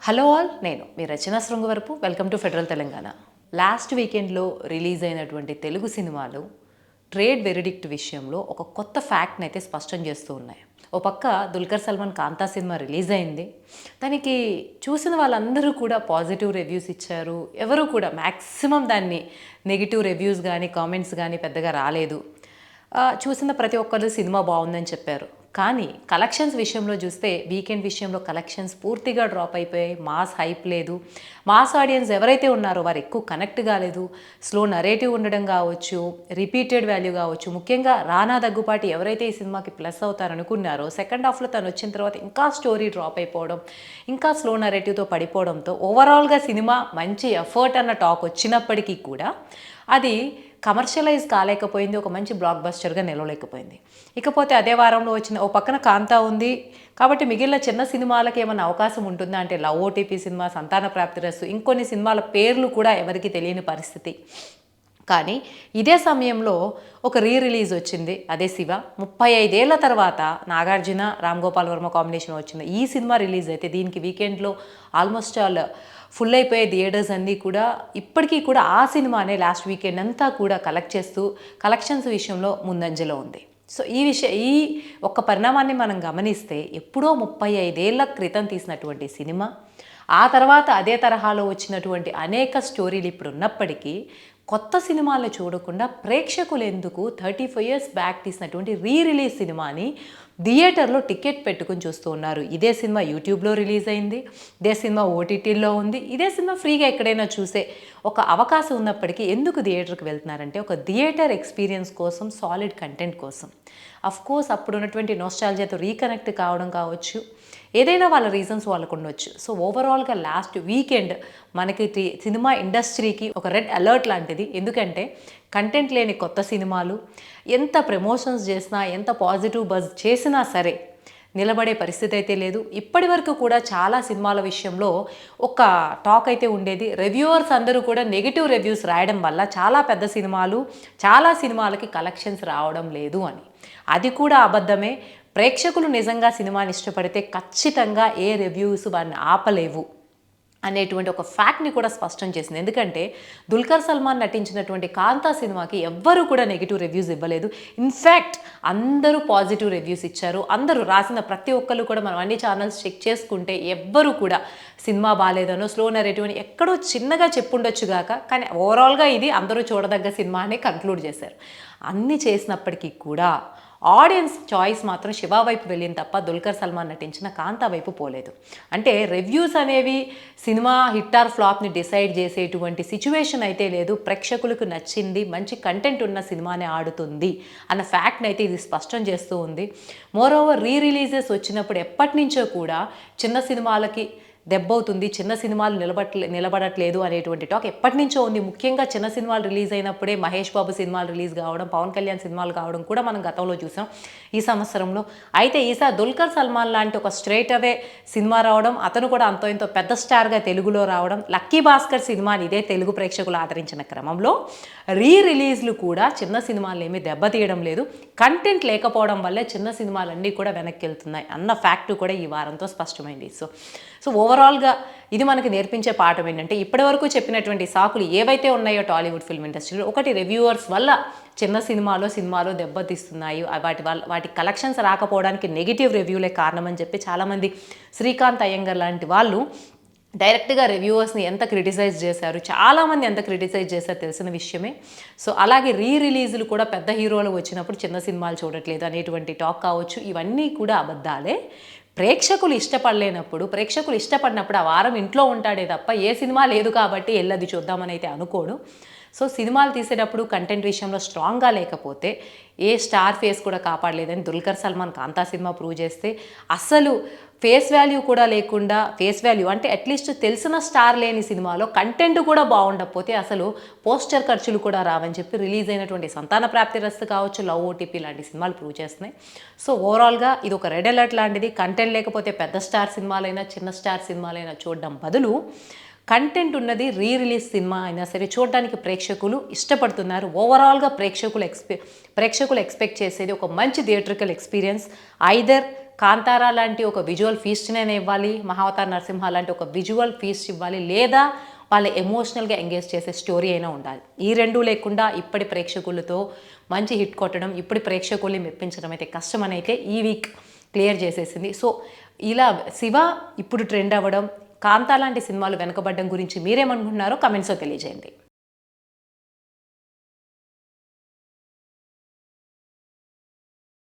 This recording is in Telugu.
హలో ఆల్, నేను మీ Rachana Srungavarapu. Welcome to federal Telangana. Last వీకెండ్లో రిలీజ్ అయినటువంటి తెలుగు సినిమాలు ట్రేడ్ వెరిడిక్ట్ విషయంలో ఒక కొత్త ఫ్యాక్ట్ని అయితే స్పష్టం చేస్తూ ఉన్నాయి. ఓ పక్క దుల్కర్ సల్మాన్ కాంతా సినిమా రిలీజ్ అయింది. దానికి చూసిన వాళ్ళందరూ కూడా పాజిటివ్ రివ్యూస్ ఇచ్చారు. ఎవరు కూడా మ్యాక్సిమం దాన్ని నెగిటివ్ రివ్యూస్ కానీ కామెంట్స్ కానీ పెద్దగా రాలేదు. చూసిన ప్రతి ఒక్కరు సినిమా బాగుందని చెప్పారు. కానీ కలెక్షన్స్ విషయంలో చూస్తే వీకెండ్ విషయంలో కలెక్షన్స్ పూర్తిగా డ్రాప్ అయిపోయాయి. మాస్ హైప్ లేదు. మాస్ ఆడియన్స్ ఎవరైతే ఉన్నారో వారు ఎక్కువ కనెక్ట్ కాలేదు. స్లో నరేటివ్ ఉండడం కావచ్చు, రిపీటెడ్ వాల్యూ కావచ్చు. ముఖ్యంగా రానా దగ్గుపాటి ఎవరైతే ఈ సినిమాకి ప్లస్ అవుతారనుకున్నారో సెకండ్ హాఫ్లో తను వచ్చిన తర్వాత ఇంకా స్టోరీ డ్రాప్ అయిపోవడం, ఇంకా స్లో నరేటివ్తో పడిపోవడంతో ఓవరాల్గా సినిమా మంచి ఎఫర్ట్ అన్న టాక్ వచ్చినప్పటికీ కూడా అది కమర్షియలైజ్ కాలేకపోయింది. ఒక మంచి బ్లాక్ బస్టర్గా నిలవలేకపోయింది. ఇకపోతే అదే వారంలో వచ్చిన ఓ పక్కన కాంతా ఉంది కాబట్టి మిగిలిన చిన్న సినిమాలకి ఏమైనా అవకాశం ఉంటుందా అంటే లవ్ ఓటీపీ సినిమా, సంతాన ప్రాప్తి రస్సు, ఇంకొన్ని సినిమాల పేర్లు కూడా ఎవరికి తెలియని పరిస్థితి. కానీ ఇదే సమయంలో ఒక రిలీజ్ వచ్చింది. అదే శివ. 35 ఏళ్ల తర్వాత నాగార్జున రామ్ గోపాల్ వర్మ కాంబినేషన్ వచ్చింది ఈ సినిమా రిలీజ్ అయితే దీనికి వీకెండ్లో ఆల్మోస్ట్ ఆల్ ఫుల్ అయిపోయే థియేటర్స్ అన్నీ కూడా ఇప్పటికీ కూడా ఆ సినిమానే లాస్ట్ వీకెండ్ అంతా కూడా కలెక్ట్ చేస్తూ కలెక్షన్స్ విషయంలో ముందంజలో ఉంది. సో ఈ ఒక్క పరిణామాన్ని మనం గమనిస్తే ఎప్పుడో 35 ఏళ్ల క్రితం తీసినటువంటి సినిమా ఆ తర్వాత అదే తరహాలో వచ్చినటువంటి అనేక స్టోరీలు ఇప్పుడు ఉన్నప్పటికీ కొత్త సినిమాలు చూడకుండా ప్రేక్షకులు ఎందుకు 35 years బ్యాక్ తీసినటువంటి రిలీజ్ సినిమాని థియేటర్లో టికెట్ పెట్టుకుని చూస్తూ ఉన్నారు. ఇదే సినిమా యూట్యూబ్లో రిలీజ్ అయింది, ఇదే సినిమా ఓటీటీలో ఉంది, ఇదే సినిమా ఫ్రీగా ఎక్కడైనా చూసే ఒక అవకాశం ఉన్నప్పటికీ ఎందుకు థియేటర్కి వెళ్తున్నారంటే ఒక థియేటర్ ఎక్స్పీరియన్స్ కోసం, సాలిడ్ కంటెంట్ కోసం. అఫ్కోర్స్ అప్పుడు ఉన్నటువంటి నోస్టాల్జియాతో రీకనెక్ట్ కావడం కావచ్చు, ఏదైనా వాళ్ళ రీజన్స్ వాళ్ళకు ఉండొచ్చు. సో ఓవరాల్గా లాస్ట్ వీకెండ్ మనకి సినిమా ఇండస్ట్రీకి ఒక రెడ్ అలర్ట్ లాంటిది. ఎందుకంటే కంటెంట్ లేని కొత్త సినిమాలు ఎంత ప్రమోషన్స్ చేసినా, ఎంత పాజిటివ్ బజ్ చేసినా సరే నిలబడే పరిస్థితి అయితే లేదు. ఇప్పటి వరకు కూడా చాలా సినిమాల విషయంలో ఒక టాక్ అయితే ఉండేది. రివ్యూవర్స్ అందరూ కూడా నెగిటివ్ రివ్యూస్ రాయడం వల్ల చాలా పెద్ద సినిమాలు, చాలా సినిమాలకి కలెక్షన్స్ రావడం లేదు అని. అది కూడా అబద్ధమే. ప్రేక్షకులు నిజంగా సినిమాని ఇష్టపడితే ఖచ్చితంగా ఏ రివ్యూస్ వారిని ఆపలేవు అనేటువంటి ఒక ఫ్యాక్ట్ని కూడా స్పష్టం చేసింది. ఎందుకంటే దుల్కర్ సల్మాన్ నటించినటువంటి కాంతా సినిమాకి ఎవ్వరూ కూడా నెగిటివ్ రివ్యూస్ ఇవ్వలేదు. ఇన్ఫ్యాక్ట్ అందరూ పాజిటివ్ రివ్యూస్ ఇచ్చారు. అందరూ రాసిన ప్రతి ఒక్కరు కూడా మనం అన్ని ఛానల్స్ చెక్ చేసుకుంటే ఎవ్వరూ కూడా సినిమా బాగాలేదనో, స్లో నరేటివ్ అని ఎక్కడో చిన్నగా చెప్పుండొచ్చు గాక, కానీ ఓవరాల్గా ఇది అందరూ చూడదగ్గ సినిమా అని కంక్లూడ్ చేశారు. అన్నీ చేసినప్పటికీ కూడా ఆడియన్స్ చాయిస్ మాత్రం శివ వైపు వెళ్ళింది తప్ప దుల్కర్ సల్మాన్ నటించిన కాంతా వైపు పోలేదు. అంటే రివ్యూస్ అనేవి సినిమా హిట్ ఆర్ ఫ్లాప్ని డిసైడ్ చేసేటువంటి సిచ్యువేషన్ అయితే లేదు. ప్రేక్షకులకు నచ్చింది, మంచి కంటెంట్ ఉన్న సినిమానే ఆడుతుంది అన్న ఫ్యాక్ట్ని అయితే ఇది స్పష్టం చేస్తూ ఉంది. మోరోవర్ రిలీజెస్ వచ్చినప్పుడు ఎప్పటి నుంచో కూడా చిన్న సినిమాలకి దెబ్బవుతుంది, చిన్న సినిమాలు నిలబడట్లేదు అనేటువంటి టాక్ ఎప్పటి నుంచో ఉంది. ముఖ్యంగా చిన్న సినిమాలు రిలీజ్ అయినప్పుడే మహేష్ బాబు సినిమాలు రిలీజ్ కావడం, పవన్ కళ్యాణ్ సినిమాలు కావడం కూడా మనం గతంలో చూసాం ఈ సంవత్సరంలో. అయితే ఈసారి దుల్కర్ సల్మాన్ లాంటి ఒక స్ట్రైట్ అవే సినిమా రావడం, అతను కూడా అంతో ఇంతో పెద్ద స్టార్గా తెలుగులో రావడం, లక్కీ భాస్కర్ సినిమాని ఇదే తెలుగు ప్రేక్షకులు ఆదరించిన క్రమంలో రిలీజ్లు కూడా చిన్న సినిమాలు ఏమీ దెబ్బతీయడం లేదు. కంటెంట్ లేకపోవడం వల్లే చిన్న సినిమాలన్నీ కూడా వెనక్కి వెళ్తున్నాయి అన్న ఫ్యాక్ట్ కూడా ఈ వారంతో స్పష్టమైంది. సో ఓవరాల్గా ఇది మనకి నేర్పించే పాఠం ఏంటంటే ఇప్పటివరకు చెప్పినటువంటి సాకులు ఏవైతే ఉన్నాయో టాలీవుడ్ ఫిల్మ్ ఇండస్ట్రీలో, ఒకటి రివ్యూవర్స్ వల్ల చిన్న సినిమాలో దెబ్బతీస్తున్నాయి, వాటి కలెక్షన్స్ రాకపోవడానికి నెగిటివ్ రివ్యూలే కారణమని చెప్పి చాలామంది శ్రీకాంత్ అయ్యంగర్ లాంటి వాళ్ళు డైరెక్ట్గా రివ్యూవర్స్ని ఎంత క్రిటిసైజ్ చేశారు, చాలామంది ఎంత క్రిటిసైజ్ చేశారు తెలిసిన విషయమే. సో అలాగే రిలీజులు కూడా పెద్ద హీరోలు వచ్చినప్పుడు చిన్న సినిమాలు చూడట్లేదు అనేటువంటి టాక్ కావచ్చు, ఇవన్నీ కూడా అబద్ధాలే. ప్రేక్షకులు ఇష్టపడినప్పుడు ఆ వారం ఇంట్లో ఉంటాడే తప్ప ఏ సినిమా లేదు కాబట్టి వెళ్ళది చూద్దామని అయితే అనుకోడు. సో సినిమాలు తీసేటప్పుడు కంటెంట్ విషయంలో స్ట్రాంగ్గా లేకపోతే ఏ స్టార్ ఫేస్ కూడా కాపాడలేదని దుల్కర్ సల్మాన్ కాంతా సినిమా ప్రూవ్ చేస్తే, అసలు ఫేస్ వాల్యూ కూడా లేకుండా, ఫేస్ వాల్యూ అంటే అట్లీస్ట్ తెలిసిన స్టార్ లేని సినిమాలో కంటెంట్ కూడా బాగుండకపోతే అసలు పోస్టర్ ఖర్చులు కూడా రావని చెప్పి రిలీజ్ అయినటువంటి సంతాన ప్రాప్తి రస్తు కావచ్చు, లవ్ ఓటీపీ లాంటి సినిమాలు ప్రూవ్ చేస్తున్నాయి. సో ఓవరాల్గా ఇది ఒక రెడ్ అలర్ట్ లాంటిది. కంటెంట్ లేకపోతే పెద్ద స్టార్ సినిమాలైనా చిన్న స్టార్ సినిమాలైనా చూడడం బదులు కంటెంట్ ఉన్నది రిలీజ్ సినిమా అయినా సరే చూడడానికి ప్రేక్షకులు ఇష్టపడుతున్నారు. ఓవరాల్గా ప్రేక్షకులు ఎక్స్పెక్ట్ చేసేది ఒక మంచి థియేట్రికల్ ఎక్స్పీరియన్స్. ఐదర్ కాంతారా లాంటి ఒక విజువల్ ఫీస్ట్నే ఇవ్వాలి, మహావతార్ నరసింహ లాంటి ఒక విజువల్ ఫీస్ట్ ఇవ్వాలి, లేదా వాళ్ళ ఎమోషనల్గా ఎంగేజ్ చేసే స్టోరీ అయినా ఉండాలి. ఈ రెండూ లేకుండా ఇప్పటి ప్రేక్షకులతో మంచి హిట్ కొట్టడం, ఇప్పటి ప్రేక్షకుల్ని మెప్పించడం అయితే కష్టమని అయితే ఈ వీక్ క్లియర్ చేసేసింది. సో ఇలా శివ ఇప్పుడు ట్రెండ్ అవ్వడం, కాంతా లాంటి సినిమాలు వెనకబడ్డం గురించి మీరేమనుకుంటున్నారో కమెంట్స్లో తెలియజేయండి.